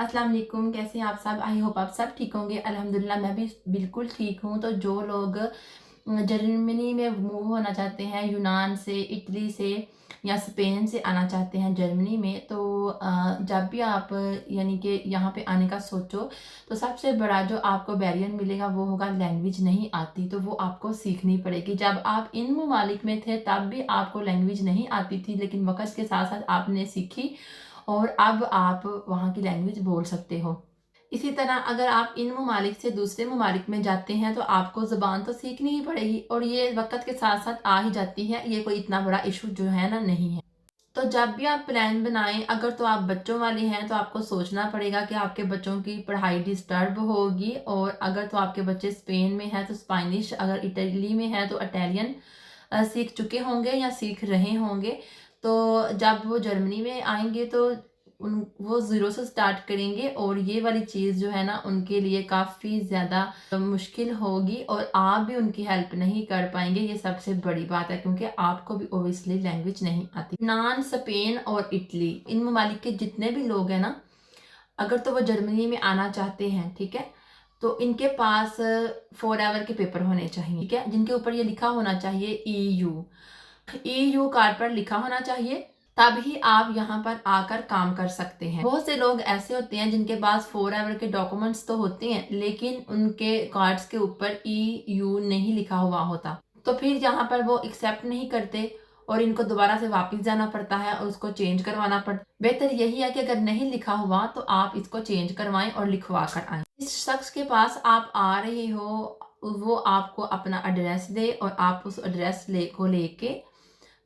अस्सलाम वालेकुम, कैसे हैं आप सब। आई होप आप सब ठीक होंगे। अल्हम्दुलिल्लाह मैं भी बिल्कुल ठीक हूँ। तो जो लोग जर्मनी में मूव होना चाहते हैं, यूनान से, इटली से या स्पेन से आना चाहते हैं जर्मनी में, तो जब भी आप यानी कि यहाँ पे आने का सोचो तो सबसे बड़ा जो आपको बैरियर मिलेगा वो होगा लैंग्वेज नहीं आती, तो वो आपको सीखनी पड़ेगी। जब आप इन ममालिक में थे तब भी आपको लैंग्वेज नहीं आती थी, लेकिन वक़्त के साथ साथ आपने सीखी और अब आप वहाँ की लैंग्वेज बोल सकते हो। इसी तरह अगर आप इन ममालिक से दूसरे ममालिक में जाते हैं तो आपको ज़ुबान तो सीखनी ही पड़ेगी और ये वक़्त के साथ-साथ आ ही जाती है, ये कोई इतना बड़ा इश्यू जो है ना नहीं है। तो जब भी आप प्लान बनाएँ, अगर तो आप बच्चों वाले हैं तो आपको सोचना पड़ेगा कि आपके बच्चों की पढ़ाई डिस्टर्ब होगी, और अगर तो आपके बच्चे स्पेन में हैं तो स्पेनिश, अगर इटली में है तो इटालियन सीख चुके होंगे या सीख रहे होंगे। तो जब वो जर्मनी में आएँगे तो उन वो ज़ीरो से स्टार्ट करेंगे और ये वाली चीज़ जो है ना उनके लिए काफ़ी ज़्यादा मुश्किल होगी और आप भी उनकी हेल्प नहीं कर पाएँगे। ये सबसे बड़ी बात है, क्योंकि आपको भी ऑब्वियसली लैंग्वेज नहीं आती। यूनान, स्पेन और इटली, इन ममालिक के जितने भी लोग हैं ना, अगर तो वो जर्मनी में आना चाहते हैं, ठीक है? तो इनके पास फॉरएवर के पेपर होने चाहिए, ठीक है? जिनके ऊपर ये लिखा होना चाहिए ईयू। ईयू कार्ड पर लिखा होना चाहिए, तब ही आप यहाँ पर आकर काम कर सकते हैं। बहुत से लोग ऐसे होते हैं जिनके पास फॉरएवर के डॉक्यूमेंट्स तो होते हैं, लेकिन उनके कार्ड्स के ऊपर ईयू नहीं लिखा हुआ होता। तो फिर यहाँ पर वो एक्सेप्ट नहीं करते और इनको दोबारा से वापस जाना पड़ता है और उसको चेंज करवाना पड़ता है। बेहतर यही है कि अगर नहीं लिखा हुआ तो आप इसको चेंज करवाएं और लिखवा कर आएं। जिस शख्स के पास आप आ रहे हो वो आपको अपना एड्रेस दे और आप उस एड्रेस को लेके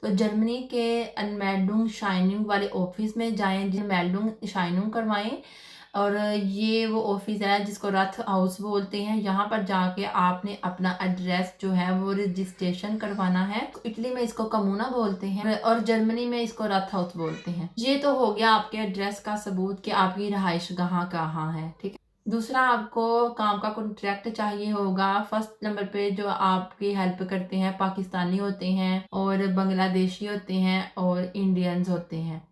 तो जर्मनी के अनमेल्डुंग शाइनिंग वाले ऑफिस में जाएं, जिसे मेल्डुंग शाइनिंग करवाएं। और ये वो ऑफिस है जिसको रथ हाउस बोलते हैं। यहाँ पर जाके आपने अपना एड्रेस जो है वो रजिस्ट्रेशन करवाना है। इटली में इसको कमूना बोलते हैं और जर्मनी में इसको रथ हाउस बोलते हैं। ये तो हो गया आपके एड्रेस का सबूत कि आपकी रहाइश कहाँ है, ठीक है। दूसरा, आपको काम का कॉन्ट्रैक्ट चाहिए होगा। फर्स्ट नंबर पे जो आपकी हेल्प करते हैं पाकिस्तानी होते हैं और बांग्लादेशी होते हैं और इंडियंस होते हैं।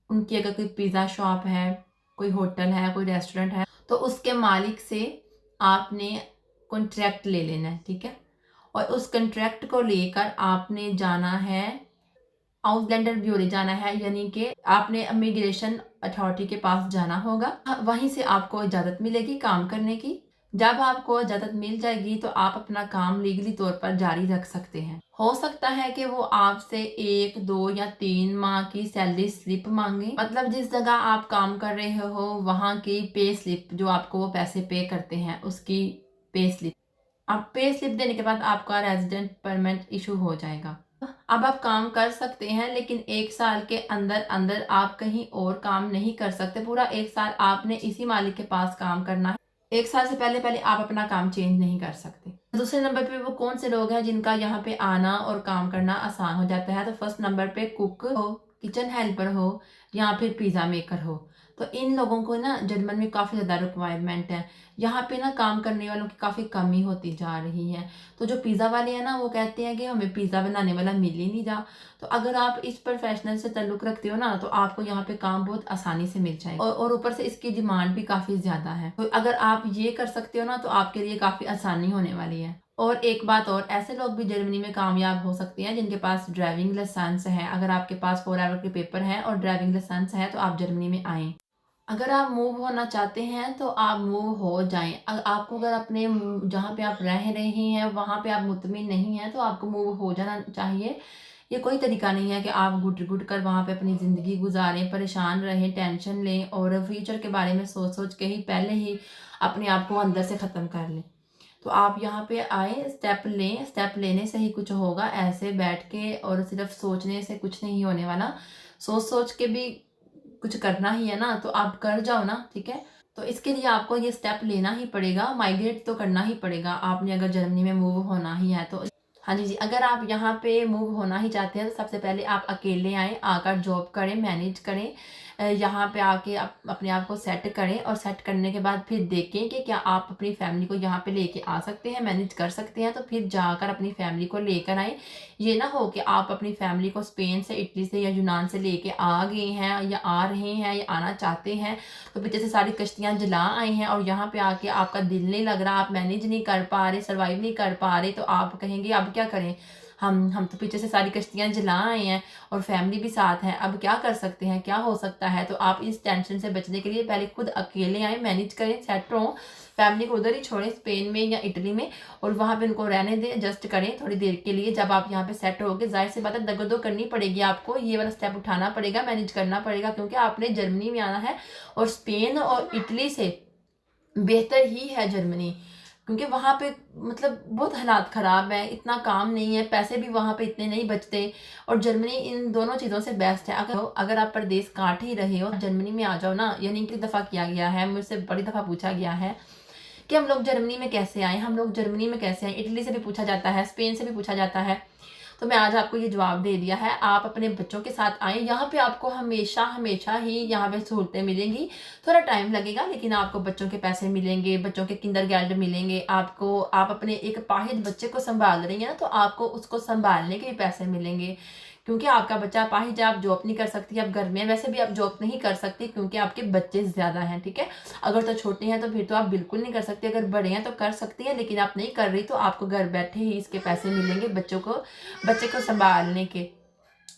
उनकी अगर कोई पिज़्ज़ा शॉप है, कोई होटल है, कोई रेस्टोरेंट है, तो उसके मालिक से आपने कॉन्ट्रैक्ट ले लेना है, ठीक है। और उस कॉन्ट्रैक्ट को लेकर आपने जाना है आउसलैंडर ब्यूरो जाना है, यानी कि आपने इमिग्रेशन अथॉरिटी के पास जाना होगा। वहीं से आपको इजाज़त मिलेगी काम करने की। जब आपको इजाज़त मिल जाएगी तो आप अपना काम लीगली तौर पर जारी रख सकते हैं। हो सकता है कि वो आपसे 1, 2 या 3 माह की सैलरी स्लिप मांगे, मतलब जिस जगह आप काम कर रहे हो वहाँ की पे स्लिप, जो आपको वो पैसे पे करते हैं उसकी पे स्लिप। अब पे स्लिप देने के बाद आपका रेजिडेंट परमिट इशू हो जाएगा। अब आप काम कर सकते हैं, लेकिन 1 साल के अंदर अंदर आप कहीं और काम नहीं कर सकते। पूरा 1 साल आपने इसी मालिक के पास काम करना है। 1 साल से पहले पहले आप अपना काम चेंज नहीं कर सकते। दूसरे नंबर पे वो कौन से लोग हैं जिनका यहाँ पे आना और काम करना आसान हो जाता है। तो फर्स्ट नंबर पे कुक हो, किचन हेल्पर हो या फिर पिज़्ज़ा मेकर हो। तो इन लोगों को ना जर्मन में काफ़ी ज़्यादा रिक्वायरमेंट है। यहाँ पे ना काम करने वालों की काफ़ी कमी होती जा रही है। तो जो पिज़्ज़ा वाले हैं ना वो कहते हैं कि हमें पिज़्ज़ा बनाने वाला मिल ही नहीं रहा। तो अगर आप इस प्रोफेशनल से ताल्लुक़ रखते हो ना तो आपको यहाँ पे काम बहुत आसानी से मिल जाएगा, और ऊपर से इसकी डिमांड भी काफ़ी ज़्यादा है। तो अगर आप ये कर सकते हो ना तो आपके लिए काफ़ी आसानी होने वाली है। और एक बात और, ऐसे लोग भी जर्मनी में कामयाब हो सकते हैं जिनके पास ड्राइविंग लाइसेंस है। अगर आपके पास 4 आवर के पेपर हैं और ड्राइविंग लाइसेंस है तो आप जर्मनी में आएँ। अगर आप मूव होना चाहते हैं तो आप मूव हो जाएँ। आपको अगर अपने जहाँ पे आप रह रहे हैं वहाँ पे आप मुतमिन नहीं हैं तो आपको मूव हो जाना चाहिए। ये कोई तरीका नहीं है कि आप घुट-घुट कर वहाँ पे अपनी ज़िंदगी गुज़ारें, परेशान रहें, टेंशन लें और फ्यूचर के बारे में सोच-सोच के ही पहले ही अपने आप को अंदर से ख़त्म कर लें। तो आप यहाँ पे आएँ, स्टेप लें, स्टेप लेने से ही कुछ होगा। ऐसे बैठ के और सिर्फ़ सोचने से कुछ नहीं होने वाला। सोच-सोच के भी कुछ करना ही है ना, तो आप कर जाओ ना, ठीक है? तो इसके लिए आपको ये स्टेप लेना ही पड़ेगा, माइग्रेट तो करना ही पड़ेगा आपने, अगर जर्मनी में मूव होना ही है तो। हाँ जी, अगर आप यहाँ पे मूव होना ही चाहते हैं तो सबसे पहले आप अकेले आएँ, आकर जॉब करें, मैनेज करें। यहाँ पे आके अपने आप को सेट करें और सेट करने के बाद फिर देखें कि क्या आप अपनी फैमिली को यहाँ पे लेके आ सकते हैं, मैनेज कर सकते हैं, तो फिर जाकर अपनी फैमिली को लेकर आएँ। ये ना हो कि आप अपनी फैमिली को स्पेन से, इटली से या यूनान से लेके आ गए हैं या आ रहे हैं या आना चाहते हैं, तो पीछे से सारी कश्तियाँ जला आई हैं और यहाँ पे आके आपका दिल नहीं लग रहा, आप मैनेज नहीं कर पा रहे, सर्वाइव नहीं कर पा रहे, तो आप कहेंगे अब क्या करें, हम तो पीछे से सारी कश्तियाँ जला आए हैं और फैमिली भी साथ हैं, अब क्या कर सकते हैं, क्या हो सकता है। तो आप इस टेंशन से बचने के लिए पहले खुद अकेले आए, मैनेज करें, सेट रहो, फैमिली को उधर ही छोड़ें स्पेन में या इटली में, और वहाँ पे उनको रहने दें, एडजस्ट करें थोड़ी देर के लिए। जब आप यहाँ पे सेट होगे, जाहिर सी बात है दगदो करनी पड़ेगी, आपको ये वाला स्टेप उठाना पड़ेगा, मैनेज करना पड़ेगा, क्योंकि आपने जर्मनी में आना है और स्पेन और इटली से बेहतर ही है जर्मनी, क्योंकि वहाँ पे मतलब बहुत हालात ख़राब है, इतना काम नहीं है, पैसे भी वहाँ पे इतने नहीं बचते, और जर्मनी इन दोनों चीज़ों से बेस्ट है। अगर आप परदेश काट ही रहे हो, जर्मनी में आ जाओ ना। यानी कि दफ़ा किया गया है, मुझसे बड़ी दफ़ा पूछा गया है कि हम लोग जर्मनी में कैसे आए, हम लोग जर्मनी में कैसे आए, इटली से भी पूछा जाता है, स्पेन से भी पूछा जाता है। तो मैं आज आपको ये जवाब दे दिया है, आप अपने बच्चों के साथ आएँ। यहाँ पे आपको हमेशा ही यहाँ पे सहूलतें मिलेंगी, थोड़ा टाइम लगेगा, लेकिन आपको बच्चों के पैसे मिलेंगे, बच्चों के किंडरगार्टन मिलेंगे, आपको आप अपने एक अपाहिज बच्चे को संभाल रही हैं ना, तो आपको उसको संभालने के भी पैसे मिलेंगे, क्योंकि आपका बच्चा अपाहिज है, आप जॉब नहीं कर सकती, आप घर में वैसे भी आप जॉब नहीं कर सकती क्योंकि आपके बच्चे ज़्यादा हैं, ठीक है। अगर तो छोटे हैं तो फिर तो आप बिल्कुल नहीं कर सकते, अगर बड़े हैं तो कर सकती हैं, लेकिन आप नहीं कर रही तो आपको घर बैठे ही इसके पैसे मिलेंगे बच्चे को संभालने के।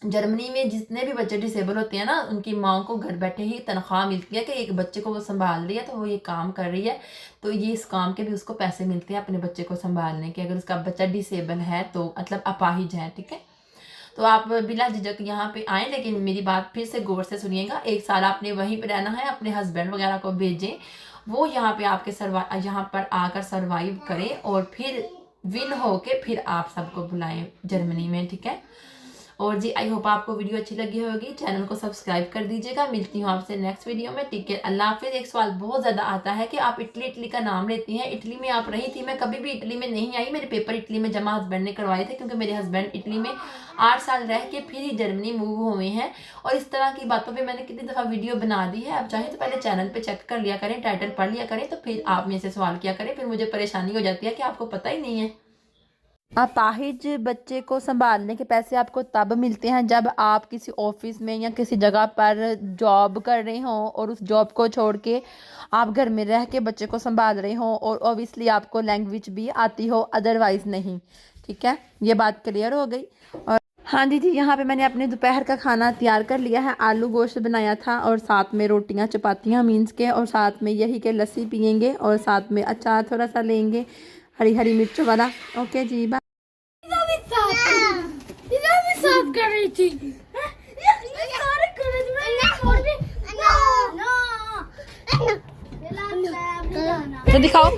जर्मनी में जितने भी बच्चे डिसेबल होते हैं ना, उनकी माँ को घर बैठे ही तनख्वाह मिलती है कि एक बच्चे को वो संभाल रही है, तो वो ये काम कर रही है, तो ये इस काम के भी उसको पैसे मिलते हैं अपने बच्चे को संभालने के, अगर उसका बच्चा डिसेबल है तो मतलब अपाहिज है, ठीक है। तो आप बिना झिझक यहाँ पे आएँ, लेकिन मेरी बात फिर से गौर से सुनिएगा। 1 साल आपने वहीं पे रहना है, अपने हस्बैंड वगैरह को भेजें, वो यहाँ पे आपके यहाँ पर आकर सर्वाइव करें, और फिर विन हो के फिर आप सबको बुलाएं जर्मनी में, ठीक है। और जी आई होप आपको वीडियो अच्छी लगी होगी, चैनल को सब्सक्राइब कर दीजिएगा। मिलती हूँ आपसे नेक्स्ट वीडियो में, ठीक है। अल्लाह हाफिज़। एक सवाल बहुत ज़्यादा आता है कि आप इटली का नाम लेती हैं, इटली में आप रही थी। मैं कभी भी इटली में नहीं आई, मेरे पेपर इटली में जमा हस्बैंड ने करवाए थे, क्योंकि मेरे हस्बैंड इटली में 8 साल रह के फिर ही जर्मनी मूव हुए हैं। और इस तरह की बातों पर मैंने कितनी दफ़ा वीडियो बना दी है, आप चाहे तो पहले चैनल पर चेक कर लिया करें, टाइटल पढ़ लिया करें, तो फिर आप मेरे से सवाल किया करें, फिर मुझे परेशानी हो जाती है कि आपको पता ही नहीं है। अपाहिज बच्चे को संभालने के पैसे आपको तब मिलते हैं जब आप किसी ऑफिस में या किसी जगह पर जॉब कर रहे हो, और उस जॉब को छोड़ के आप घर में रह के बच्चे को संभाल रहे हो, और ऑब्वियसली आपको लैंग्वेज भी आती हो, अदरवाइज नहीं, ठीक है। ये बात क्लियर हो गई। और हाँ दीदी, यहाँ पे मैंने अपने दोपहर का खाना तैयार कर लिया है, आलू गोश्त बनाया था, और साथ में रोटियाँ चपातियाँ मीन्स के, और साथ में यही के लस्सी पियेंगे, और साथ में अचार थोड़ा सा लेंगे, हरी मिर्चों वाला। ओके जी, बाय। साफ कर रही थी, सारे कर रही थी।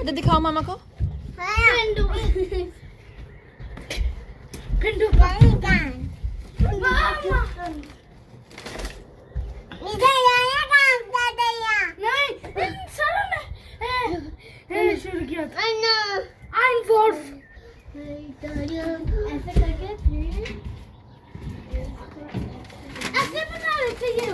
तो दिखाओ मामा को। शुरू किया था। ऐसे करके ऐसे बना लेते ये।